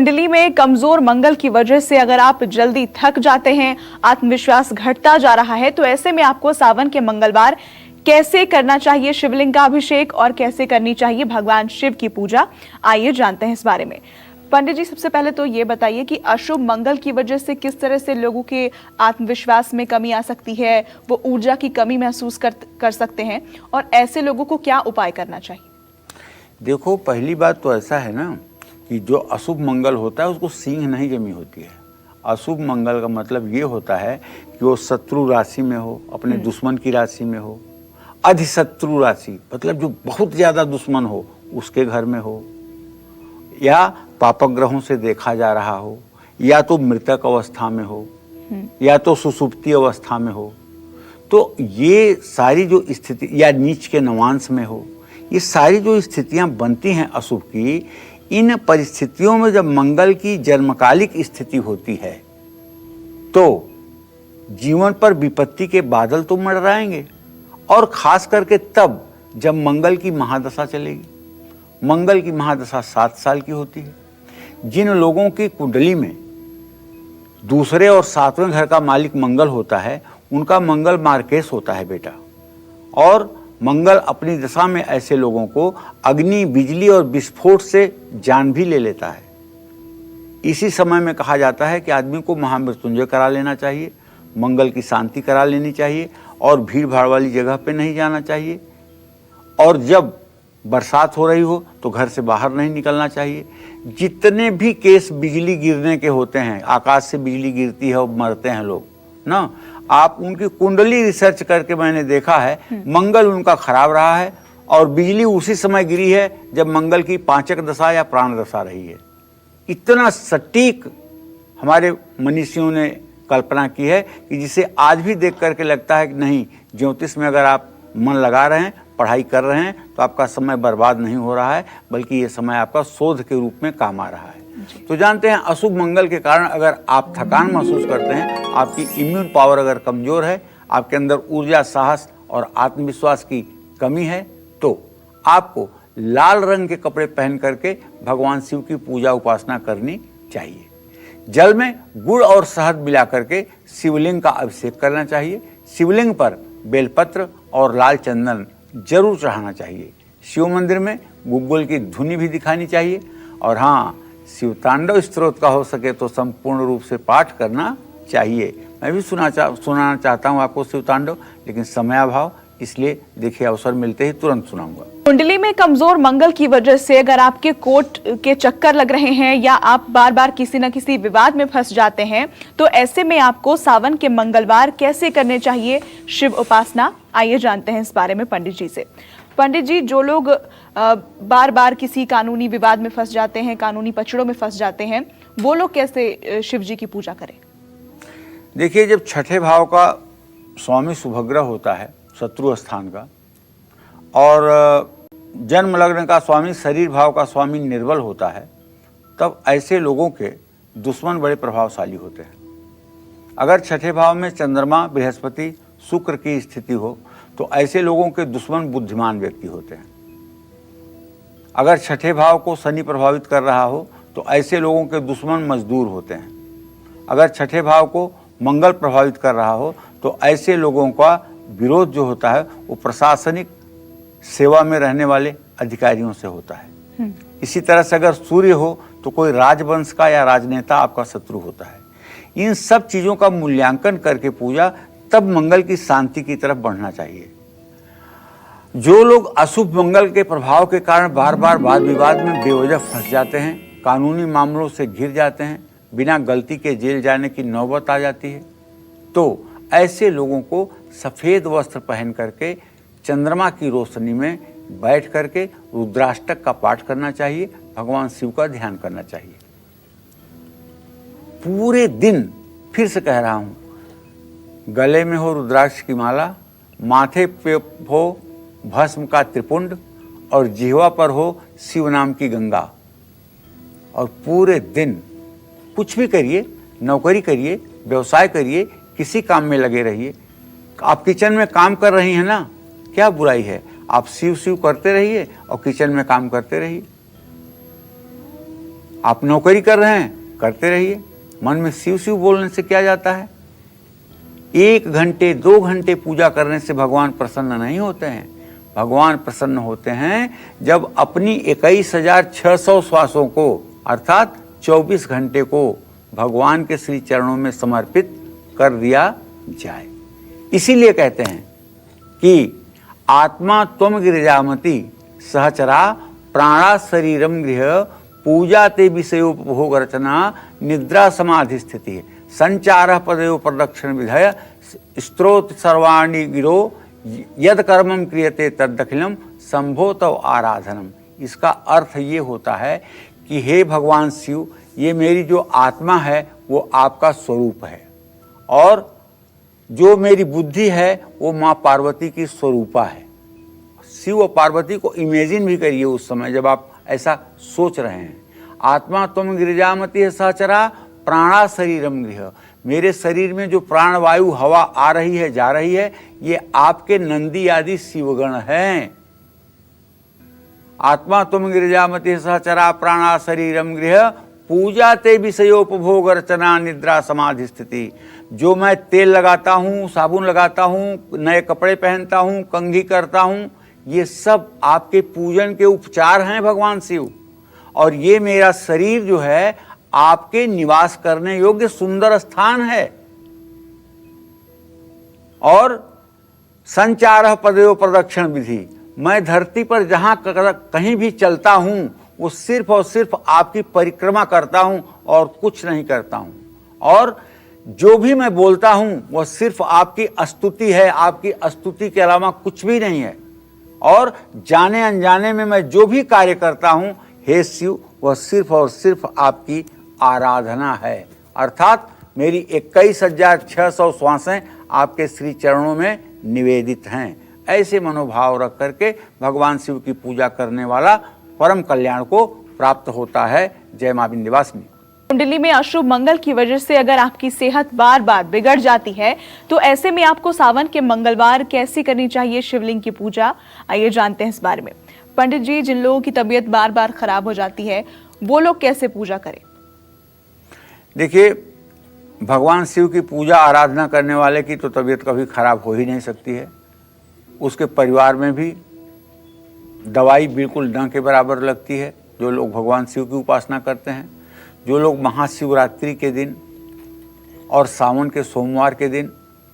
कुंडली में कमजोर मंगल की वजह से अगर आप जल्दी थक जाते हैं, आत्मविश्वास घटता जा रहा है, तो ऐसे में आपको सावन के मंगलवार कैसे करना चाहिए शिवलिंग का अभिषेक और कैसे करनी चाहिए भगवान शिव की पूजा, आइए जानते हैं इस बारे में। पंडित जी, सबसे पहले तो ये बताइए कि अशुभ मंगल की वजह से किस तरह से लोगों के आत्मविश्वास में कमी आ सकती है, वो ऊर्जा की कमी महसूस कर सकते हैं, और ऐसे लोगों को क्या उपाय करना चाहिए? देखो, पहली बात तो ऐसा है ना कि जो अशुभ मंगल होता है उसको सींग नहीं जमी होती है। अशुभ मंगल का मतलब ये होता है कि वो शत्रु राशि में हो, अपने दुश्मन की राशि में हो, अधिशत्रु राशि मतलब जो बहुत ज्यादा दुश्मन हो उसके घर में हो, या पापग्रहों से देखा जा रहा हो, या तो मृतक अवस्था में हो, या तो सुसुप्ति अवस्था में हो। तो ये सारी जो स्थिति, या नीच के नवांश में हो, ये सारी जो स्थितियां बनती हैं अशुभ की, इन परिस्थितियों में जब मंगल की जन्मकालिक स्थिति होती है तो जीवन पर विपत्ति के बादल तो मंडराएंगे, और खास करके तब जब मंगल की महादशा चलेगी। मंगल की महादशा 7 साल की होती है। जिन लोगों की कुंडली में दूसरे और 7वें घर का मालिक मंगल होता है, उनका मंगल मार्केश होता है बेटा, और मंगल अपनी दशा में ऐसे लोगों को अग्नि, बिजली और विस्फोट से जान भी ले लेता है। इसी समय में कहा जाता है कि आदमी को महामृत्युंजय करा लेना चाहिए, मंगल की शांति करा लेनी चाहिए, और भीड़ भाड़ वाली जगह पे नहीं जाना चाहिए, और जब बरसात हो रही हो तो घर से बाहर नहीं निकलना चाहिए। जितने भी केस बिजली गिरने के होते हैं, आकाश से बिजली गिरती है और मरते हैं लोग ना, आप उनकी कुंडली रिसर्च करके मैंने देखा है, मंगल उनका खराब रहा है, और बिजली उसी समय गिरी है जब मंगल की पांचक दशा या प्राण दशा रही है। इतना सटीक हमारे मनीषियों ने कल्पना की है कि जिसे आज भी देख करके लगता है कि नहीं, ज्योतिष में अगर आप मन लगा रहे हैं, पढ़ाई कर रहे हैं, तो आपका समय बर्बाद नहीं हो रहा है, बल्कि ये समय आपका शोध के रूप में काम आ रहा है। तो जानते हैं, अशुभ मंगल के कारण अगर आप थकान महसूस करते हैं, आपकी इम्यून पावर अगर कमजोर है, आपके अंदर ऊर्जा, साहस और आत्मविश्वास की कमी है, तो आपको लाल रंग के कपड़े पहन करके भगवान शिव की पूजा उपासना करनी चाहिए। जल में गुड़ और शहद मिला करके शिवलिंग का अभिषेक करना चाहिए। शिवलिंग पर बेलपत्र और लाल चंदन जरूर चढ़ाना चाहिए। शिव मंदिर में गुग्गुल की धुनी भी दिखानी चाहिए, और हाँ, शिव तांडव स्त्रोत का हो सके तो संपूर्ण रूप से पाठ करना चाहिए। मैं भी सुनाना चाहता हूँ आपको शिव तांडव, लेकिन समयाभाव, इसलिए देखिए अवसर मिलते ही तुरंत सुनाऊंगा। कुंडली में कमजोर मंगल की वजह से अगर आपके कोर्ट के चक्कर लग रहे हैं, या आप बार बार किसी न किसी विवाद में फंस जाते हैं, तो ऐसे में आपको सावन के मंगलवार कैसे करने चाहिए शिव उपासना, आइए जानते हैं इस बारे में पंडित जी से। पंडित जी, जो लोग बार बार किसी कानूनी विवाद में फंस जाते हैं, कानूनी पचड़ों में फंस जाते हैं, वो लोग कैसे शिव जी की पूजा करें? देखिए, जब छठे भाव का स्वामी सुभग्रह होता है, शत्रु स्थान का, और जन्म लग्न का स्वामी शरीर भाव का स्वामी निर्बल होता है, तब ऐसे लोगों के दुश्मन बड़े प्रभावशाली होते हैं। अगर छठे भाव में चंद्रमा, बृहस्पति, शुक्र की स्थिति हो तो ऐसे लोगों के दुश्मन बुद्धिमान व्यक्ति होते हैं। अगर छठे भाव को शनि प्रभावित कर रहा हो तो ऐसे लोगों के दुश्मन मजदूर होते हैं। अगर छठे भाव को मंगल प्रभावित कर रहा हो तो ऐसे लोगों का विरोध जो होता है वो प्रशासनिक सेवा में रहने वाले अधिकारियों से होता है। इसी तरह से अगर सूर्य हो तो कोई राजवंश का या राजनेता आपका शत्रु होता है। इन सब चीजों का मूल्यांकन करके पूजा, तब मंगल की शांति की तरफ बढ़ना चाहिए। जो लोग अशुभ मंगल के प्रभाव के कारण बार बार वाद विवाद में बेवजह फंस जाते हैं, कानूनी मामलों से घिर जाते हैं, बिना गलती के जेल जाने की नौबत आ जाती है, तो ऐसे लोगों को सफेद वस्त्र पहन करके चंद्रमा की रोशनी में बैठ करके रुद्राष्टक का पाठ करना चाहिए, भगवान शिव का ध्यान करना चाहिए। पूरे दिन, फिर से कह रहा हूं, गले में हो रुद्राक्ष की माला, माथे पे हो भस्म का त्रिपुंड, और जिह्वा पर हो शिव नाम की गंगा, और पूरे दिन कुछ भी करिए, नौकरी करिए, व्यवसाय करिए, किसी काम में लगे रहिए। आप किचन में काम कर रही हैं ना, क्या बुराई है, आप शिव शिव करते रहिए और किचन में काम करते रहिए। आप नौकरी कर रहे हैं, करते रहिए। मन में शिव शिव बोलने से क्या जाता है? 1 घंटे 2 घंटे पूजा करने से भगवान प्रसन्न नहीं होते हैं। भगवान प्रसन्न होते हैं जब अपनी 21,600 श्वासों को अर्थात 24 घंटे को भगवान के श्री चरणों में समर्पित कर दिया जाए। इसीलिए कहते हैं कि आत्मा त्वम गिरिजामति सहचरा प्राणा शरीरम गृह पूजा ते विषयोपभोग रचना निद्रा समाधि स्थिति है संचार पदयो प्रदक्षिण विधय स्त्रोत सर्वाणी गिरो यद कर्मम क्रियते तदखिलम संभो तव आराधनम। इसका अर्थ ये होता है कि हे भगवान शिव, ये मेरी जो आत्मा है वो आपका स्वरूप है और जो मेरी बुद्धि है वो माँ पार्वती की स्वरूपा है। शिव और पार्वती को इमेजिन भी करिए उस समय जब आप ऐसा सोच रहे हैं। आत्मा तुम गिरिजामति है सहचरा प्राणा शरीरम गृह। मेरे शरीर में जो प्राणवायु हवा आ रही है जा रही है ये आपके नंदी आदि शिवगण हैं। आत्मा तुम गिरिजामति सहचरा प्राणा शरीरम गृह पूजा ते विषयोपभोग रचना निद्रा समाधि स्थिति। जो मैं तेल लगाता हूँ, साबुन लगाता हूँ, नए कपड़े पहनता हूँ, कंघी करता हूँ, ये सब आपके पूजन के उपचार हैं भगवान शिव। और ये मेरा शरीर जो है आपके निवास करने योग्य सुंदर स्थान है। और संचार पदयो प्रदक्षिण विधि, मैं धरती पर जहां कहीं भी चलता हूं वो सिर्फ और सिर्फ आपकी परिक्रमा करता हूं और कुछ नहीं करता हूं। और जो भी मैं बोलता हूं वह सिर्फ आपकी स्तुति है, आपकी स्तुति के अलावा कुछ भी नहीं है। और जाने अनजाने में मैं जो भी कार्य करता हूं हे शिव वह सिर्फ और सिर्फ आपकी आराधना है। अर्थात मेरी 21,600 श्वासें आपके श्री चरणों में निवेदित हैं। ऐसे मनोभाव रख करके भगवान शिव की पूजा करने वाला परम कल्याण को प्राप्त होता है। जय मां विंध्यवासिनी। कुंडली में अशुभ मंगल की वजह से अगर आपकी सेहत बार बार बिगड़ जाती है तो ऐसे में आपको सावन के मंगलवार कैसे करनी चाहिए शिवलिंग की पूजा, आइए जानते हैं इस बारे में। पंडित जी, जिन लोगों की तबीयत बार बार खराब हो जाती है वो लोग कैसे पूजा करें? देखिए, भगवान शिव की पूजा आराधना करने वाले की तो तबीयत कभी खराब हो ही नहीं सकती है। उसके परिवार में भी दवाई बिल्कुल न के बराबर लगती है। जो लोग भगवान शिव की उपासना करते हैं, जो लोग महाशिवरात्रि के दिन और सावन के सोमवार के दिन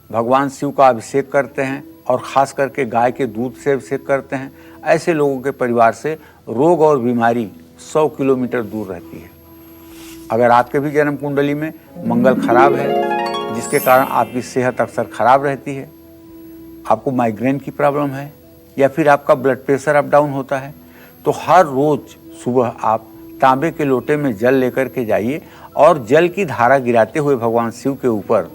भगवान शिव का अभिषेक करते हैं और ख़ास करके गाय के दूध से अभिषेक करते हैं, ऐसे लोगों के परिवार से रोग और बीमारी 100 किलोमीटर दूर रहती है। अगर आपके भी जन्म कुंडली में मंगल खराब है जिसके कारण आपकी सेहत अक्सर खराब रहती है, आपको माइग्रेन की प्रॉब्लम है या फिर आपका ब्लड प्रेशर अप डाउन होता है, तो हर रोज़ सुबह आप तांबे के लोटे में जल लेकर के जाइए और जल की धारा गिराते हुए भगवान शिव के ऊपर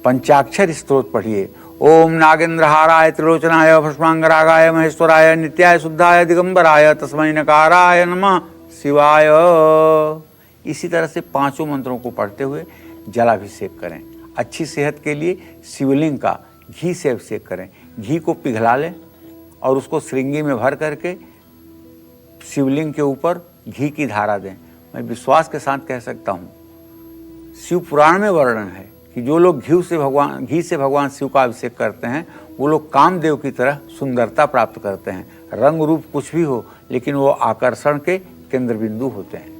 पंचाक्षर स्तोत्र पढ़िए। ओम नागेंद्रहाराय त्रिलोचनाय भस्मांगरागाय महेश्वराय नित्याय शुद्धाय दिगंबराय तस्मै नकाराय नमः शिवाय। इसी तरह से 5 मंत्रों को पढ़ते हुए जलाभिषेक करें। अच्छी सेहत के लिए शिवलिंग का घी से अभिषेक करें। घी को पिघला लें और उसको श्रृंगी में भर करके शिवलिंग के ऊपर घी की धारा दें। मैं विश्वास के साथ कह सकता हूँ, शिव पुराण में वर्णन है कि जो लोग घी से भगवान शिव का अभिषेक करते हैं वो लोग कामदेव की तरह सुंदरता प्राप्त करते हैं। रंग रूप कुछ भी हो लेकिन वो आकर्षण के केंद्र बिंदु होते हैं।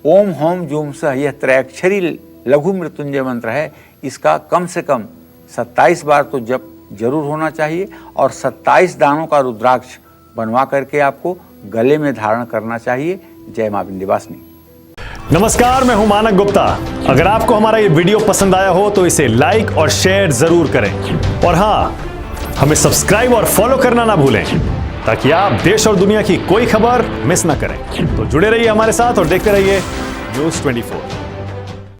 ओम होम जूम सह यह त्रैक्षरी लघु मृत्युंजय मंत्र है। इसका कम से कम 27 बार तो जप जरूर होना चाहिए और 27 दानों का रुद्राक्ष बनवा करके आपको गले में धारण करना चाहिए। जय मां विंध्यवासिनी। नमस्कार, मैं हूं मानक गुप्ता। अगर आपको हमारा ये वीडियो पसंद आया हो तो इसे लाइक और शेयर जरूर करें और हाँ, हमें सब्सक्राइब और फॉलो करना ना भूलें ताकि आप देश और दुनिया की कोई खबर मिस ना करें। तो जुड़े रहिए हमारे साथ और देखते रहिए News 24।